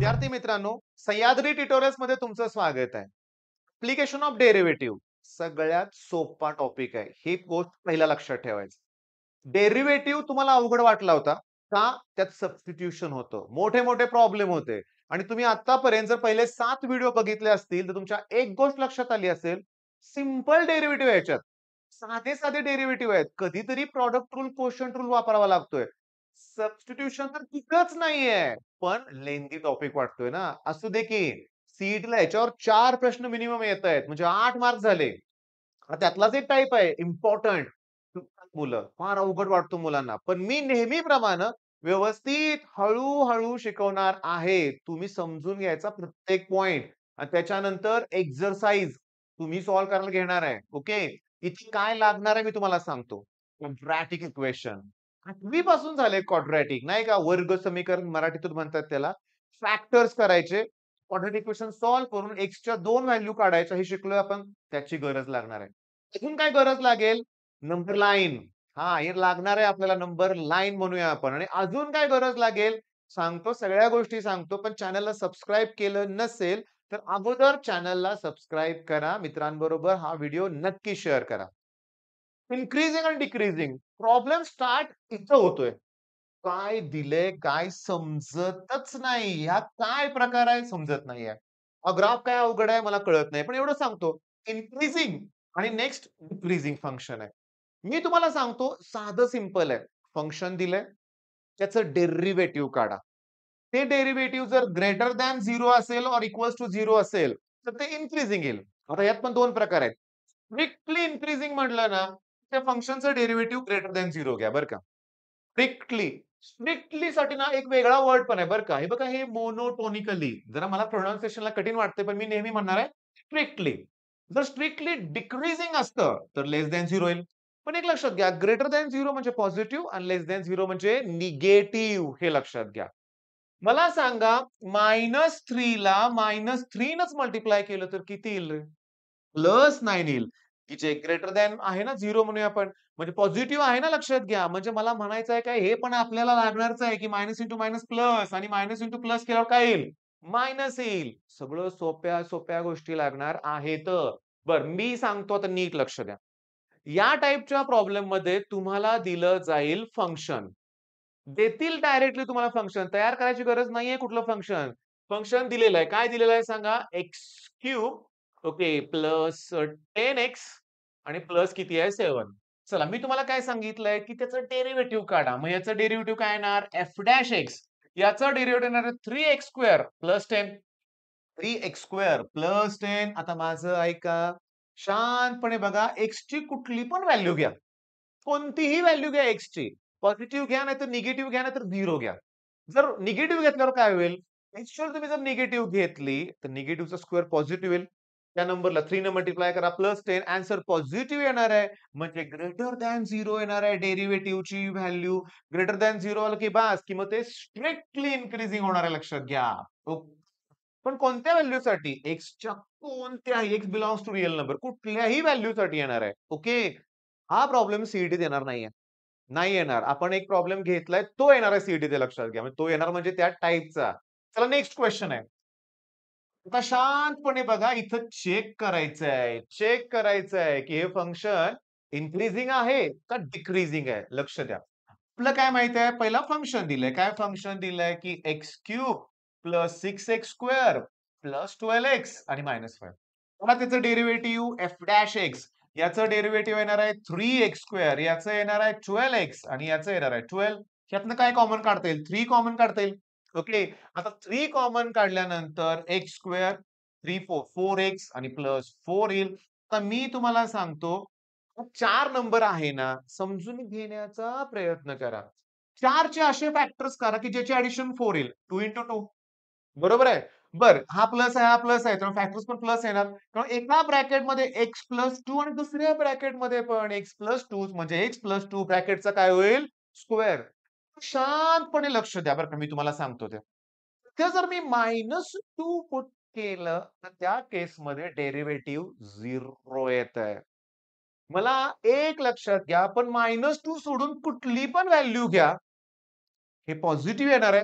विद्यार्थी मित्रांनो, सह्याद्री ट्युटोरियल्स मध्ये तुमचं स्वागत आहे. ऍप्लिकेशन ऑफ डेरिव्हेटिव्ह सगळ्यात सोपा टॉपिक आहे. ही गोष्ट पहिला लक्षात ठेवायची. डेरिव्हेटिव्ह तुम्हाला अवघड वाटला होता का? त्यात सबस्टिट्यूशन होतं. मोठे-मोठे प्रॉब्लेम होते आणि तुम्ही आतापर्यंत जर पहिले 7 व्हिडिओ बघितले असतील, तर तुमच्या एक गोष्ट लक्षात आली असेल, सिंपल डेरिव्हेटिव्ह याच्यात. साधे-साधे डेरिव्हेटिव्ह आहेत. कधीतरी प्रॉडक्ट रूल, कोशंट रूल वापरावा लागतोय. सबस्टिट्यूशन तर कुठंच नाहीये. पण लेंथी टॉपिक वाटतोय ना. असू दे की. सीईटीला ह्याच्यावर 4 प्रश्न मिनिमम येतायत. म्हणजे 8 मार्क झाले. त्यातलाच एक टाइप आहे इम्पोर्टंट. मुलं फार अवघड वाटतो मुलांना. पण मी नेहमीप्रमाणे व्यवस्थित हळू-हळू शिकवणार आहे. तुम्ही समजून घ्यायचा प्रत्येक पॉइंट आणि त्याच्यानंतर एक्सरसाइज तुम्ही सॉल्व्ह करायला घेणार आहे. ओके. इथे काय लागणार आहे मी तुम्हाला सांगतो. Quadratic equation. 8वी पासून झाले क्वाड्रॅटिक नाही का? वर्ग समीकरण मराठीतून म्हणतात त्याला. फॅक्टर्स करायचे. क्वाड्रॅटिक इक्वेशन सॉल्व्ह करून एक्सच्या 2 व्हॅल्यू काढायच्या हे शिकलोय आपण. त्याची गरज लागणार आहे. अजून काय गरज लागेल? Number line. हां, हे लागणार आहे आपल्याला नंबर लाईन म्हणूया आपण आणि अजून काय गरज लागेल? सांगतो, सगळ्या गोष्टी सांगतो. पण चॅनलला सबस्क्राईब केलं नसेल, तर अगोदर चॅनलला सबस्क्राईब करा. मित्रांबरोबर हा व्हिडिओ नक्की शेअर करा. इन्क्रीजिंग आणि डिक्रीजिंग. प्रॉब्लेम स्टार्ट इथं होतोय. काय दिलंय, काय समजतच नाही. हा काय प्रकार आहे समजत नाहीये. ग्राफ काय अवघड आहे मला कळत नाही. पण एवढं सांगतो, इन्क्रीजिंग आणि नेक्स्ट डिक्रीजिंग फंक्शन आहे. मी तुम्हाला सांगतो साधं सिंपल आहे. फंक्शन दिलंय, त्याचं डेरिव्हेटिव्ह काढा. ते डेरिव्हेटिव्ह जर ग्रेटर दॅन 0 असेल और इक्वल्स टू 0 असेल, तर ते इन्क्रीजिंग येईल. आता यात पण 2 प्रकार आहेत. स्ट्रिक्टली इन्क्रीजिंग म्हटलं ना, त्या फंक्शनचं डेरिव्हेटिव्ह ग्रेटर दॅन 0 घ्या बरं का. स्ट्रिक्टली. स्ट्रिक्टली साठी ना एक वेगळा वर्ड पण आहे बरं का. हे बघा हे मोनोटोनिकली. जरा मला प्रोनान्सिएशनला कठीण वाटते, पण मी नेहमी म्हणणार आहे स्ट्रिक्टली. जर स्ट्रिक्टली डिक्रीजिंग असतं, तर लेस दॅन 0 येईल. पण एक लक्षात घ्या, ग्रेटर दॅन 0 म्हणजे पॉझिटिव्ह आणि लेस दॅन 0 म्हणजे निगेटिव्ह हे लक्षात घ्या. मला सांगा -3 ला -3 नच मल्टिप्लाय केलं तर किती येईल रे? +9 येईल. की जे ग्रेटर दॅन आहे ना 0 म्हणूया आपण. म्हणजे पॉझिटिव्ह आहे ना लक्षात घ्या. म्हणजे मला म्हणायचं आहे काय हे पण आपल्याला लागणारच आहे की मायनस इंटू मायनस प्लस आणि मायनस इंटू प्लस केल्यावर काय येईल? मायनस येईल. सगळं सोप्या-सोप्या गोष्टी लागणार आहेत. बरं मी सांगतो आता नीट लक्ष द्या. या टाइपच्या प्रॉब्लेममध्ये तुम्हाला दिलं जाईल फंक्शन. देतील डायरेक्टली तुम्हाला फंक्शन. तयार करायची गरज नाहीये कुठलं फंक्शन. फंक्शन दिलेलं आहे. काय दिलेलं आहे सांगा? X cube okay plus 10x आणि प्लस किती आहे 7. चला मी तुम्हाला काय सांगितलंय, की त्याचं डेरिव्हेटिव्ह काढा. मग याचं डेरिव्हेटिव्ह काय येणार? F dash x. याचं डेरिव्हेटिव्ह येणार आहे 3x square plus 10. 3x square plus 10. आता माझं ऐका. शांतपणे बघा एक्सची कुठली पण व्हॅल्यू घ्या. कोणतीही व्हॅल्यू घ्या एक्सची. पॉझिटिव्ह घ्या नाहीतर निगेटिव्ह घ्या नाहीतर 0 घ्या. जर निगेटिव्ह घेतल्यावर काय होईल? एक्चुअल तुम्ही जर निगेटिव्ह घेतली, तर निगेटिव्हचा स्क्वेअर पॉझिटिव्ह येईल. त्या नंबरला 3 ने मल्टिप्लाय करा प्लस 10 आन्सर पॉझिटिव्ह येणार आहे. म्हणजे ग्रेटर दॅन 0 येणार आहे डेरिव्हेटिव्हची व्हॅल्यू. ग्रेटर दॅन 0 आलं की बास, की मग ते स्ट्रिक्टली इन्क्रीजिंग होणार आहे लक्षात घ्या. पण कोणत्या व्हॅल्यूसाठी? एक्सच्या कोणत्याही x belongs to real number कुठल्याही व्हॅल्यूसाठी येणार आहे. ओके. हा प्रॉब्लेम सीईटीत येणार नाहीये. नाही येणार. आपण एक प्रॉब्लेम घेतलाय, तो येणार आहे सीईटीत लक्षात घ्या. म्हणजे तो येणार म्हणजे त्या टाइपचा. चला नेक्स्ट क्वेश्चन आहे. आता शांतपणे बघा इथं चेक करायचंय. चेक करायचंय, की हे फंक्शन इन्क्रीजिंग आहे का डिक्रीजिंग आहे? लक्ष द्या. आपलं काय माहिती आहे? पहिला फंक्शन दिलंय. काय फंक्शन दिलंय, की x cube plus 6x square plus 12x आणि -5. पुन्हा त्याचं डेरिव्हेटिव्ह एफ डॅश एक्स. याचं डेरिव्हेटिव्ह येणार आहे 3x स्क्वेअर. याचं येणार आहे 12x आणि याचं येणार आहे 12. ह्यातनं काय कॉमन काढता येईल? 3 कॉमन काढता येईल. ओके. आता 3 कॉमन काढल्यानंतर एक्स स्क्वेअर 3 4 4x आणि प्लस 4 येईल. आता मी तुम्हाला सांगतो 4 नंबर आहे ना, समजून घेण्याचा प्रयत्न करा. 4 चे असे फॅक्टर्स करा, की ज्याची ॲडिशन 4 येईल. 2 इंटू 2 बरोबर आहे? बरं, हा प्लस आहे, हा प्लस आहे. तर फॅक्टर्स पण प्लस येणार. कारण एका ब्रॅकेटमध्ये x प्लस 2 आणि दुसऱ्या ब्रॅकेटमध्ये पण x प्लस 2 म्हणजे x प्लस 2 ब्रॅकेटचा काय होईल? स्क्वेअर. शांतपणे लक्ष द्या बरं का, मी तुम्हाला सांगतो ते. ते जर मी -2 पुट केलं, तर त्या केसमध्ये डेरिव्हेटिव्ह 0 येतंय. मला एक लक्षात घ्या, आपण -2 सोडून कुठली पण व्हॅल्यू घ्या, हे पॉझिटिव्ह येणार आहे.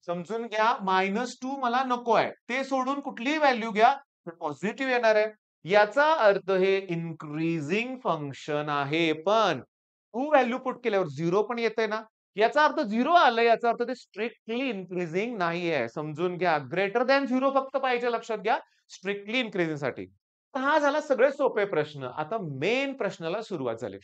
समजून घ्या -2 मला नको आहे. ते सोडून कुठलीही व्हॅल्यू घ्या, तर पॉझिटिव्ह येणार आहे. याचा अर्थ हे इन्क्रीजिंग फंक्शन आहे. पण 2 व्हॅल्यू पुट केल्यावर 0 पण येतंय ना. याचा अर्थ 0 आलं, याचा अर्थ ते स्ट्रिक्टली इन्क्रीजिंग नाहीये. समजून घ्या. ग्रेटर दॅन 0 फक्त पाहिजे लक्षात घ्या, स्ट्रिक्टली इन्क्रीजिंगसाठी. तर हा झाला सगळे सोपे प्रश्न. आता मेन प्रश्नाला सुरुवात झाली.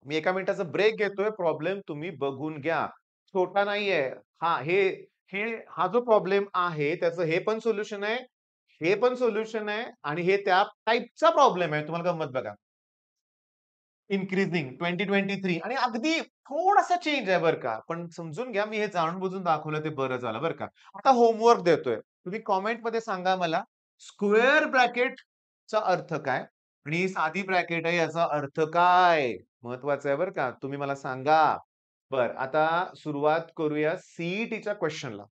मी 1 मिनिटाचा ब्रेक घेतोय. प्रॉब्लेम तुम्ही बघून घ्या. छोटा नाहीये. हां, हे हा जो प्रॉब्लेम आहे त्याचं हे पण सोल्युशन आहे, हे पण सोल्युशन आहे आणि हे त्या टाइपचा प्रॉब्लेम आहे. तुम्हाला गंमत बघा. इन्क्रीजिंग 2023 आणि अगदी थोडासा चेंज आहे बरं का. पण समजून घ्या मी हे जाणून-बुजून दाखवलं ते बरं झालं बरं का. आता होमवर्क देतोय. तुम्ही कमेंटमध्ये सांगा मला स्क्वेअर ब्रॅकेटचा अर्थ काय? आणि ही साधी ब्रॅकेट आहे याचा अर्थ काय? महत्वाचं आहे बरं का. तुम्ही मला सांगा. बरं, आता सुरुवात करूया सीईटीच्या क्वेशनला.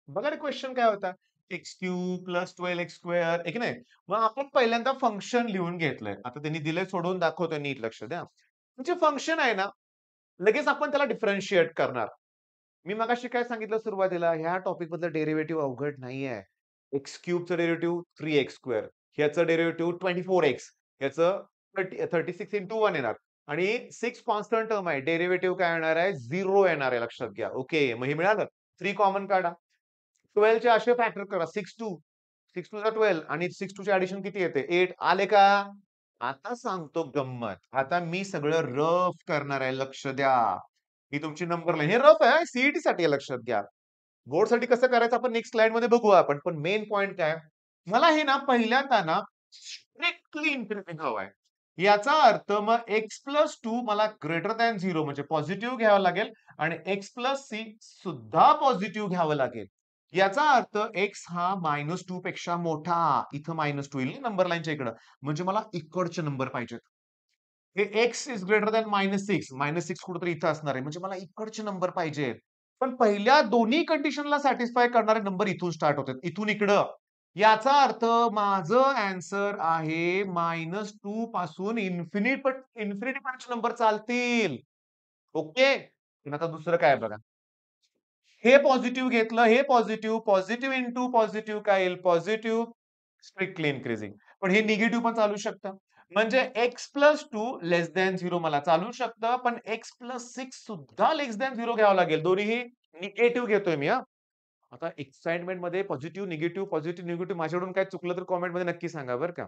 बघा रे क्वेशन काय होता? X cube plus 12 x square आहे की नाही? मग आपण पहिल्यांदा फंक्शन लिहून घेतलंय. आता त्यांनी दिलंय सोडवून दाखवतोय नीट लक्ष द्या. म्हणजे फंक्शन आहे ना, लगेच आपण त्याला डिफरंशिएट करणार. मी मगाशी काय सांगितलं सुरुवातीला, ह्या टॉपिक मधलं डेरिव्हेटिव्ह अवघड नाहीये. एक्स क्यूबचं डेरिव्हेटिव्ह 3x स्क्वेअर, ह्याचं डेरिव्हेटिव्ह 24x, ह्याचं 36 इंटू 1 येणार आणि 6 कॉन्स्टंट टर्म आहे. डेरिव्हेटिव्ह काय येणार आहे? 0 येणार आहे लक्षात घ्या. ओके, मग हे मिळालं. 3 कॉमन काढा. 12 चे असे फॅक्टर करा. 6 टू 12 आणि 6 टू चे ॲडिशन किती येते? 8 आले का? आता सांगतो गंमत. आता मी सगळं रफ करणार आहे. लक्ष द्या. ही तुमची नंबर लाईन. हे रफ आहे सीईटी साठी आहे लक्षात घ्या. बोर्डसाठी कसं करायचं आपण नेक्स्ट स्लाइडमध्ये बघू आपण. पण मेन पॉइंट काय? मला हे ना पहिल्यांदा ना स्ट्रिक्टली इन्फिनिटी हवंय. याचा अर्थ मग x+2 मला ग्रेटर दॅन 0 म्हणजे पॉझिटिव्ह घ्यावं लागेल आणि x+c सुद्धा पॉझिटिव्ह घ्यावं लागेल. याचा अर्थ x हा -2 पेक्षा मोठा. इथं -2 येईल नंबर लाईनच्या इकडं. म्हणजे मला इकडचे नंबर पाहिजेत. हे एक्स इज ग्रेटर दॅन -6. -6 कुठेतरी इथं असणार आहे. म्हणजे मला इकडचे नंबर पाहिजेत. पण पहिल्या दोन्ही कंडिशनला सॅटिस्फाय करणारे नंबर इथून स्टार्ट होतात. इथून इकडं. याचा अर्थ माझं ॲन्सर आहे -2 पासून इन्फिनिटी पर्यंतचे नंबर चालतील. ओके. पण आता दुसरं काय बघा. हे पॉझिटिव्ह घेतलं, हे पॉझिटिव्ह, पॉझिटिव्ह इंटू पॉझिटिव्ह काय येईल? Positive strictly increasing. पण हे निगेटिव्ह पण चालू शकतं. म्हणजे x+2 लेस दॅन 0 मला चालू शकतं, पण x+6 सुद्धा लेस दॅन 0 घ्यावं लागेल. दोन्हीही निगेटिव्ह घेतोय मी हां. आता एक्साइटमेंटमध्ये पॉझिटिव्ह, निगेटिव्ह माझ्याकडून काय चुकलं तर कमेंटमध्ये नक्की सांगा बरं का.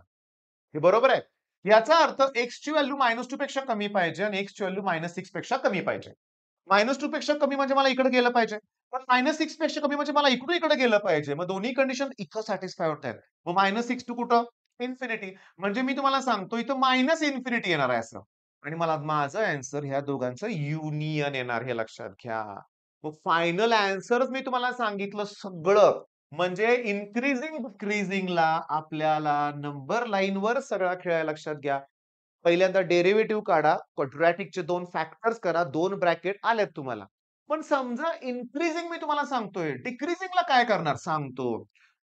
हे बरोबर आहे. याचा अर्थ एक्सची व्हॅल्यू -2 पेक्षा कमी पाहिजे आणि एक्सची व्हॅल्यू -6 पेक्षा कमी पाहिजे. -2 पेक्षा कमी म्हणजे मला इकडे गेलं पाहिजे. पण -6 पेक्षा कमी म्हणजे मला इकडून इकडे गेलं पाहिजे. मग दोन्ही कंडिशन इथं सॅटिस्फाय होतायत. मग -6 टू कुठं? इन्फिनिटी. म्हणजे मी तुम्हाला सांगतो इथं मायनस इन्फिनिटी येणार आहे असं. आणि मला माझं ॲन्सर ह्या दोघांचं युनियन येणार हे लक्षात घ्या. मग फायनल ॲन्सरच मी तुम्हाला सांगितलं सगळं. म्हणजे इन्क्रीजिंग डिक्रीजिंगला आपल्याला नंबर लाईनवर सगळा खेळ आहे लक्षात घ्या. पहिल्यांदा डेरिव्हेटिव्ह काढा, क्वाड्रॅटिकचे 2 फॅक्टर्स करा, 2 ब्रॅकेट आलेत तुम्हाला. पण समजा इन्क्रीजिंग मी तुम्हाला सांगतोय, डिक्रीजिंगला काय करणार सांगतो.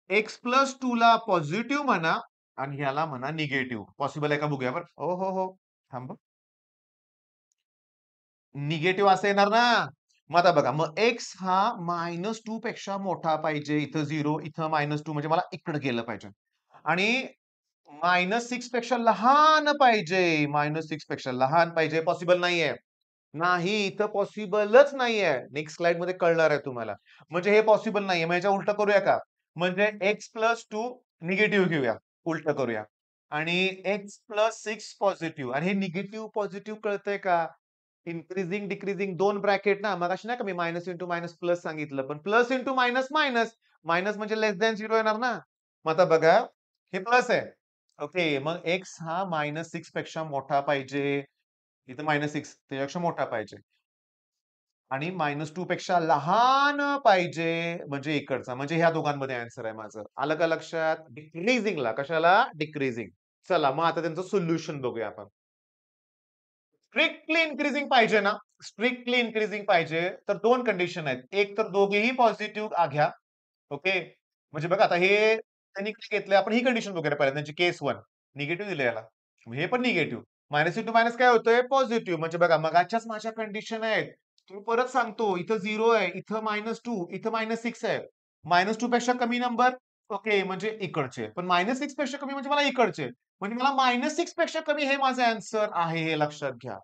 x+2 ला पॉझिटिव्ह म्हणा आणि ह्याला म्हणा निगेटिव्ह. पॉसिबल आहे का बघूया बरं. हो, हो, हो. थांबा. निगेटिव्ह असं येणार ना. मग आता बघा, मग एक्स हा -2 पेक्षा मोठा पाहिजे. इथं 0, इथं -2 म्हणजे मला इकडे गेलं पाहिजे. आणि -6 पेक्षा लहान पाहिजे. -6 पेक्षा लहान पाहिजे. पॉसिबल नाहीये. नाही, इथं पॉसिबलच नाहीये. नेक्स्ट स्लाइडमध्ये कळणार आहे तुम्हाला. म्हणजे हे पॉसिबल नाहीये. मग याच्या उलटं करूया का? म्हणजे x+2 निगेटिव्ह घेऊया. उलटं करूया. आणि x+6 पॉझिटिव्ह आणि हे निगेटिव्ह पॉझिटिव्ह कळतंय का? इन्क्रीजिंग, डिक्रीजिंग 2 ब्रॅकेट ना. मगाशी नाही का मी मायनस इंटू मायनस प्लस सांगितलं. पण plus into minus minus. Minus म्हणजे लेस दॅन 0 येणार ना. मग आता बघा, हे प्लस आहे. ओके. मग x हा -6 पेक्षा मोठा पाहिजे. इथं -6 त्याच्यापेक्षा मोठा पाहिजे. आणि -2 पेक्षा लहान पाहिजे म्हणजे इकडचा. म्हणजे ह्या दोघांमध्ये आन्सर आहे माझं. आलं का लक्षात? डिक्रीजिंगला. कशाला? डिक्रीजिंग. चला मग आता त्यांचं सोल्युशन बघूया आपण. स्ट्रिक्टली इन्क्रीजिंग पाहिजे ना, स्ट्रिक्टली इन्क्रीजिंग पाहिजे, तर 2 कंडिशन आहेत. एक तर दोघेही पॉझिटिव्ह घ्या. ओके. म्हणजे बघा आता हे त्यांनी काय घेतलंय, आपण ही कंडिशन बघूया पहिल्यांदा त्यांची केस 1. निगेटिव्ह दिलं याला. हे पण निगेटिव्ह. मायनस इंटू मायनस काय होतंय? पॉझिटिव्ह. म्हणजे बघा मगाच्याच माझ्या कंडिशन आहेत. मी परत सांगतो, इथं 0 आहे, इथं -2, इथं -6 आहे. -2 पेक्षा कमी नंबर ओके, म्हणजे इकडचे. पण -6 पेक्षा कमी म्हणजे मला इकडचे. म्हणजे मला -6 पेक्षा कमी हे माझं आन्सर आहे, हे लक्षात घ्या.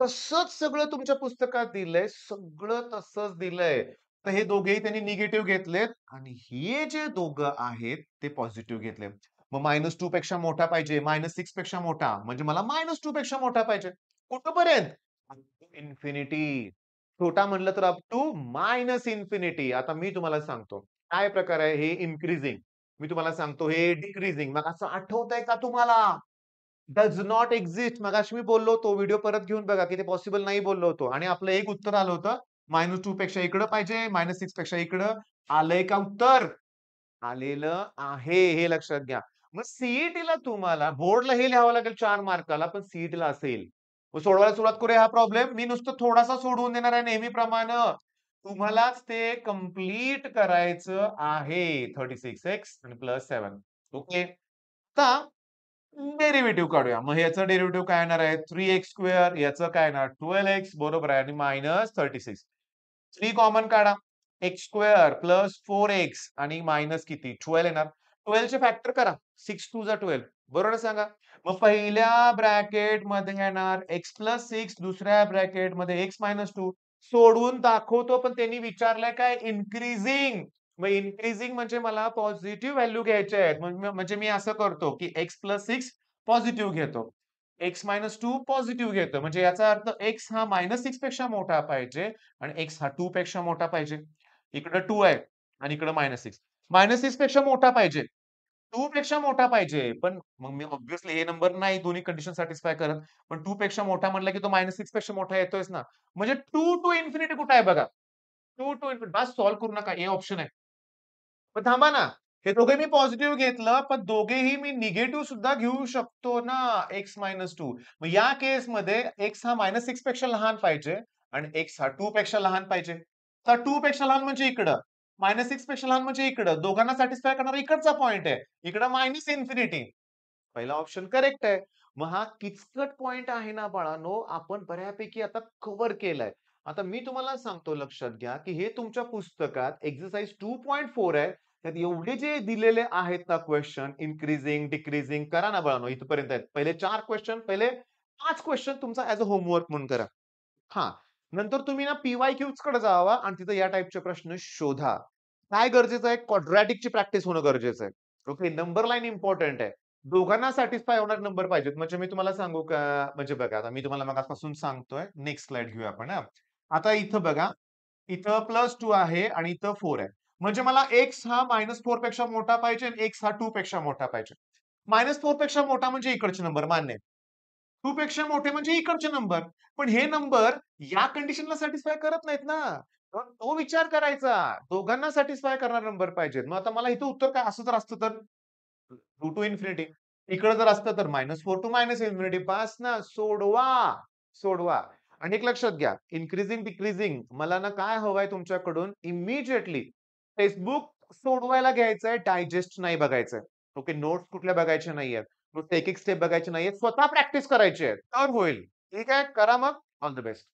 तसंच सगळं तुमच्या पुस्तकात दिलंय. सगळं तसंच दिलंय. तर हे दोघेही त्यांनी निगेटिव्ह घेतलेत आणि हे जे दोघं आहेत ते पॉझिटिव्ह घेतले. मग -2 पेक्षा मोठा पाहिजे, -6 पेक्षा मोठा म्हणजे मला -2 पेक्षा मोठा पाहिजे. कुठपर्यंत? Up to infinity. छोटा म्हणलं तर अप टू मायनस इन्फिनिटी. आता मी तुम्हाला सांगतो. काय प्रकार आहे हे इन्क्रीजिंग. मी तुम्हाला सांगतो हे डिक्रीजिंग. मग असं आठवतंय का तुम्हाला? Does not exist. मगाशी मी बोललो होतो, व्हिडिओ परत घेऊन बघा, की ते पॉसिबल नाही बोललो होतो आणि आपलं एक उत्तर आलं होतं, -2 पेक्षा इकडं पाहिजे, -6 पेक्षा इकडं. आलंय का उत्तर? आलेलं आहे, हे लक्षात घ्या. मग सी तुम्हाला बोर्डला हे लिहावं लागेल 4 मार्काला, पण सी असेल. मग सोडवायला सुरुवात करूया हा प्रॉब्लेम. मी नुसतं थोडासा सोडवून देणार आहे नेहमीप्रमाणे. तुम्हालाच ते कंप्लीट करायचं आहे. 36x आणि +7 ओके. आता डेरिव्हेटिव्ह काढूया. मग ह्याचं डेरिव्हेटिव्ह काय येणार आहे? 3x2 याचं काय येणार? 12x बरोबर आहे आणि -36. 3 कॉमन काढा. x² प्लस 4x आणि मायनस किती? 12 येणार. 12 चे फॅक्टर करा. 6 2 जा 12 बरोबर सांगा. मग पहिल्या ब्रॅकेटमध्ये येणार x प्लस 6 दुसऱ्या ब्रॅकेटमध्ये x मायनस 2 सोडवून दाखवतो, पण त्यांनी विचारलंय काय? इन्क्रीजिंग. मग इन्क्रीजिंग म्हणजे मला पॉझिटिव्ह व्हॅल्यू घ्यायच्या आहेत. म्हणजे मी असं करतो, की x प्लस 6 पॉझिटिव्ह घेतो. x मायनस 2 पॉझिटिव्ह घेतो. म्हणजे याचा अर्थ x हा -6 पेक्षा मोठा पाहिजे आणि x हा 2 पेक्षा मोठा पाहिजे. इकडं 2 आहे आणि इकडं -6. -6 पेक्षा मोठा पाहिजे. 2 पेक्षा मोठा पाहिजे. पण मग मी ऑब्व्हियसली हे नंबर नाही दोन्ही कंडिशन सॅटिस्फाय करत. पण 2 पेक्षा मोठा म्हटलं की तो -6 पेक्षा मोठा येतोयच ना. म्हणजे 2 टू इन्फिनिटी कुठे आहे बघा. 2 टू इन्फिनिटी बस सॉल्व्ह करू नका. हे ऑप्शन आहे. पण थांबा ना. हे दोघे मी पॉझिटिव्ह घेतलं, पण दोघेही मी निगेटिव्ह सुद्धा घेऊ शकतो ना, x-2. मग या केसमध्ये x हा -6 पेक्षा लहान पाहिजे आणि x हा 2 पेक्षा लहान पाहिजे. तर 2 पेक्षा लहान म्हणजे इकडं, -6 पेक्षा लहान म्हणजे इकडं. दोघांना सॅटिस्फाय करणारा इकडचा पॉइंट आहे. इकडं मायनस इन्फिनिटी. पहिला ऑप्शन करेक्ट आहे. मग हा किचकट पॉइंट आहे ना बाळांनो, आपण बऱ्यापैकी आता कव्हर केलाय. आता मी तुम्हाला सांगतो लक्षात घ्या, की हे तुमच्या पुस्तकात एक्सरसाइज 2.4 आहे. त्यात एवढे जे दिलेले आहेत ना क्वेशन इन्क्रीजिंग, डिक्रीजिंग करा ना बाळांनो इथपर्यंत आहेत. पहिले 4 क्वेशन, पहिले 5 क्वेशन तुमचा ॲज अ होमवर्क म्हणून करा. हां. नंतर तुम्ही ना पी-वाय-क्यूजकडे जावा आणि तिथे या टाइपचे प्रश्न शोधा. काय गरजेचं आहे? क्वाड्रॅटिकची प्रॅक्टिस होणं गरजेचं आहे. ओके. नंबर लाईन इम्पोर्टंट आहे. दोघांना सॅटिस्फाय होणारे नंबर पाहिजेत. म्हणजे मी तुम्हाला सांगू का? म्हणजे बघा आता मी तुम्हाला मगाचपासून सांगतोय. नेक्स्ट स्लाईड घेऊया आपण हां. आता इथं बघा, इथं +2 आहे आणि इथं 4 आहे. म्हणजे मला x हा -4 पेक्षा मोठा पाहिजे आणि x हा 2 पेक्षा मोठा पाहिजे. -4 पेक्षा मोठा म्हणजे इकडचे नंबर मान्य आहे. 2 पेक्षा मोठे म्हणजे इकडचे नंबर. पण हे नंबर या कंडिशनला सॅटिस्फाय करत नाहीत ना. तर तो विचार करायचा. दोघांना सॅटिस्फाय करणारे नंबर पाहिजेत. मग आता मला इथं उत्तर काय असं जर असतं तर 2 टू इन्फिनिटी. इकडं जर असतं तर -4 टू इन्फिनिटी. पास ना सोडवा, सोडवा. आणि एक लक्षात घ्या, इन्क्रीजिंग, डिक्रीजिंग मला ना काय हवंय तुमच्याकडून इमिडिएटली टेक्स्टबुक सोडवायला घ्यायचंय, डायजेस्ट नाही बघायचंय. ओके, नोट्स कुठल्या बघायच्या नाहीयेत. नुसते एक-एक स्टेप बघायचे नाहीयेत. स्वतः प्रॅक्टिस करायची आहे. तर होईल. ठीक आहे, करा मग. All the best.